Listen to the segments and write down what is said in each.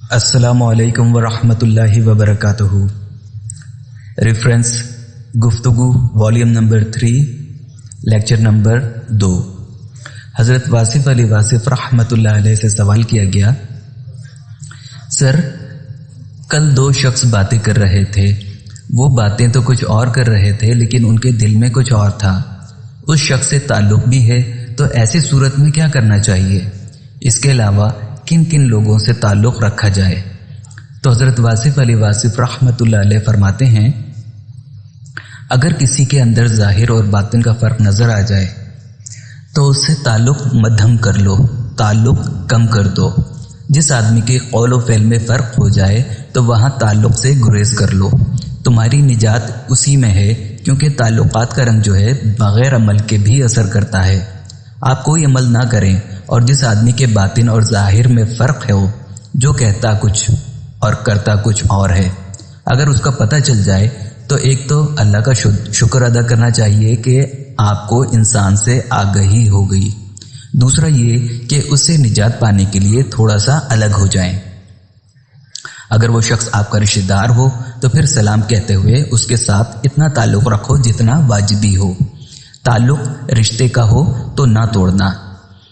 السلام علیکم ورحمۃ اللہ وبرکاتہ۔ ریفرنس گفتگو والیوم نمبر 3 لیکچر نمبر 2۔ حضرت واصف علی واصف رحمۃ اللہ علیہ سے سوال کیا گیا، سر کل 2 شخص باتیں کر رہے تھے، وہ باتیں تو کچھ اور کر رہے تھے لیکن ان کے دل میں کچھ اور تھا، اس شخص سے تعلق بھی ہے، تو ایسی صورت میں کیا کرنا چاہیے؟ اس کے علاوہ کن کن لوگوں سے تعلق رکھا جائے؟ تو حضرت واصف علی واصف رحمۃ اللہ علیہ فرماتے ہیں، اگر کسی کے اندر ظاہر اور باطن کا فرق نظر آ جائے تو اس سے تعلق مدھم کر لو، تعلق کم کر دو۔ جس آدمی کے قول و فعل میں فرق ہو جائے تو وہاں تعلق سے گریز کر لو، تمہاری نجات اسی میں ہے، کیونکہ تعلقات کا رنگ جو ہے بغیر عمل کے بھی اثر کرتا ہے۔ آپ کوئی عمل نہ کریں اور جس آدمی کے باطن اور ظاہر میں فرق ہو، جو کہتا کچھ اور کرتا کچھ اور ہے، اگر اس کا پتہ چل جائے تو ایک تو اللہ کا شکر ادا کرنا چاہیے کہ آپ کو انسان سے آگہی ہو گئی، دوسرا یہ کہ اس سے نجات پانے کے لیے تھوڑا سا الگ ہو جائیں۔ اگر وہ شخص آپ کا رشتہ دار ہو تو پھر سلام کہتے ہوئے اس کے ساتھ اتنا تعلق رکھو جتنا واجبی ہو۔ تعلق رشتے کا ہو تو نہ توڑنا،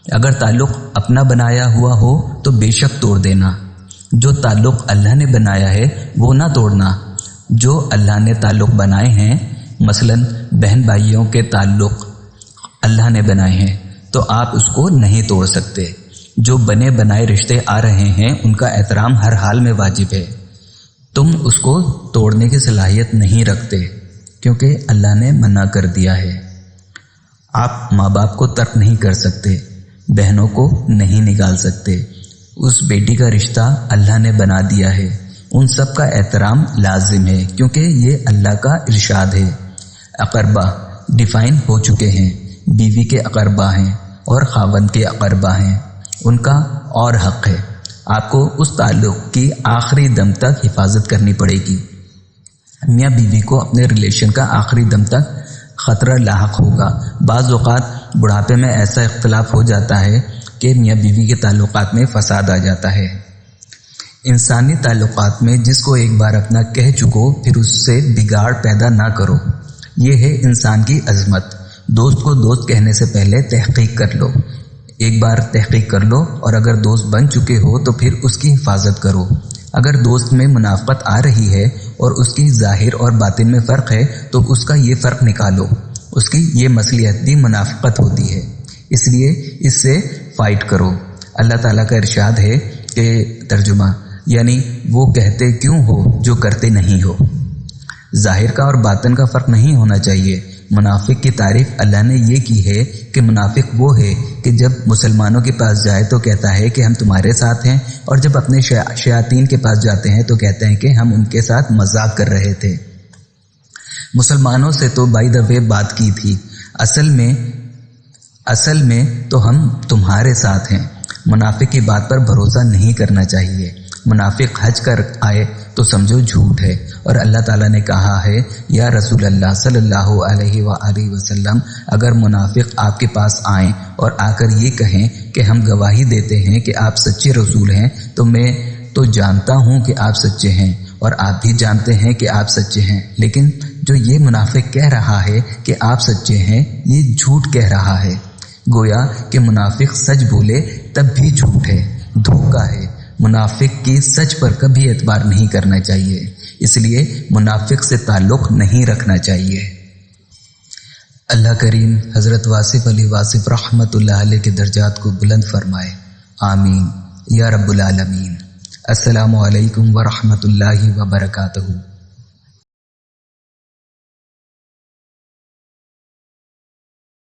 اگر تعلق اپنا بنایا ہوا ہو تو بے شک توڑ دینا۔ جو تعلق اللہ نے بنایا ہے وہ نہ توڑنا، جو اللہ نے تعلق بنائے ہیں، مثلا بہن بھائیوں کے تعلق اللہ نے بنائے ہیں تو آپ اس کو نہیں توڑ سکتے۔ جو بنے بنائے رشتے آ رہے ہیں ان کا احترام ہر حال میں واجب ہے، تم اس کو توڑنے کی صلاحیت نہیں رکھتے کیونکہ اللہ نے منع کر دیا ہے۔ آپ ماں باپ کو ترک نہیں کر سکتے، بہنوں کو نہیں نکال سکتے، اس بیٹی کا رشتہ اللہ نے بنا دیا ہے، ان سب کا احترام لازم ہے کیونکہ یہ اللہ کا ارشاد ہے۔ اقربا ڈیفائن ہو چکے ہیں، بیوی کے اقربا ہیں اور خاوند کے اقربا ہیں، ان کا اور حق ہے۔ آپ کو اس تعلق کی آخری دم تک حفاظت کرنی پڑے گی۔ میاں بیوی کو اپنے ریلیشن کا آخری دم تک خطرہ لاحق ہوگا۔ بعض اوقات بڑھاپے میں ایسا اختلاف ہو جاتا ہے کہ میاں بیوی کے تعلقات میں فساد آ جاتا ہے۔ انسانی تعلقات میں جس کو ایک بار اپنا کہہ چکو پھر اس سے بگاڑ پیدا نہ کرو، یہ ہے انسان کی عظمت۔ دوست کو دوست کہنے سے پہلے تحقیق کر لو، ایک بار تحقیق کر لو، اور اگر دوست بن چکے ہو تو پھر اس کی حفاظت کرو۔ اگر دوست میں منافقت آ رہی ہے اور اس کی ظاہر اور باطن میں فرق ہے تو اس کا یہ فرق نکالو، اس کی یہ مصلحت بھی منافقت ہوتی ہے، اس لیے اس سے فائٹ کرو۔ اللہ تعالیٰ کا ارشاد ہے کہ ترجمہ یعنی وہ کہتے کیوں ہو جو کرتے نہیں ہو۔ ظاہر کا اور باطن کا فرق نہیں ہونا چاہیے۔ منافق کی تعریف اللہ نے یہ کی ہے کہ منافق وہ ہے کہ جب مسلمانوں کے پاس جائے تو کہتا ہے کہ ہم تمہارے ساتھ ہیں، اور جب اپنے شیاطین کے پاس جاتے ہیں تو کہتے ہیں کہ ہم ان کے ساتھ مذاق کر رہے تھے۔ مسلمانوں سے تو بائی دا وے بات کی تھی، اصل میں تو ہم تمہارے ساتھ ہیں۔ منافق کی بات پر بھروسہ نہیں کرنا چاہیے۔ منافق حج کر آئے تو سمجھو جھوٹ ہے، اور اللہ تعالیٰ نے کہا ہے یا رسول اللہ صلی اللہ علیہ وآلہ وسلم، اگر منافق آپ کے پاس آئیں اور آ کر یہ کہیں کہ ہم گواہی دیتے ہیں کہ آپ سچے رسول ہیں تو میں تو جانتا ہوں کہ آپ سچے ہیں اور آپ بھی جانتے ہیں کہ آپ سچے ہیں، لیکن جو یہ منافق کہہ رہا ہے کہ آپ سچے ہیں یہ جھوٹ کہہ رہا ہے۔ گویا کہ منافق سچ بولے تب بھی جھوٹ ہے، دھوکہ ہے۔ منافق کی سچ پر کبھی اعتبار نہیں کرنا چاہیے، اس لیے منافق سے تعلق نہیں رکھنا چاہیے۔ اللہ کریم حضرت واصف علی واصف رحمۃ اللہ علیہ کے درجات کو بلند فرمائے، آمین یا رب العالمین۔ السلام علیکم ورحمۃ اللہ وبرکاتہ۔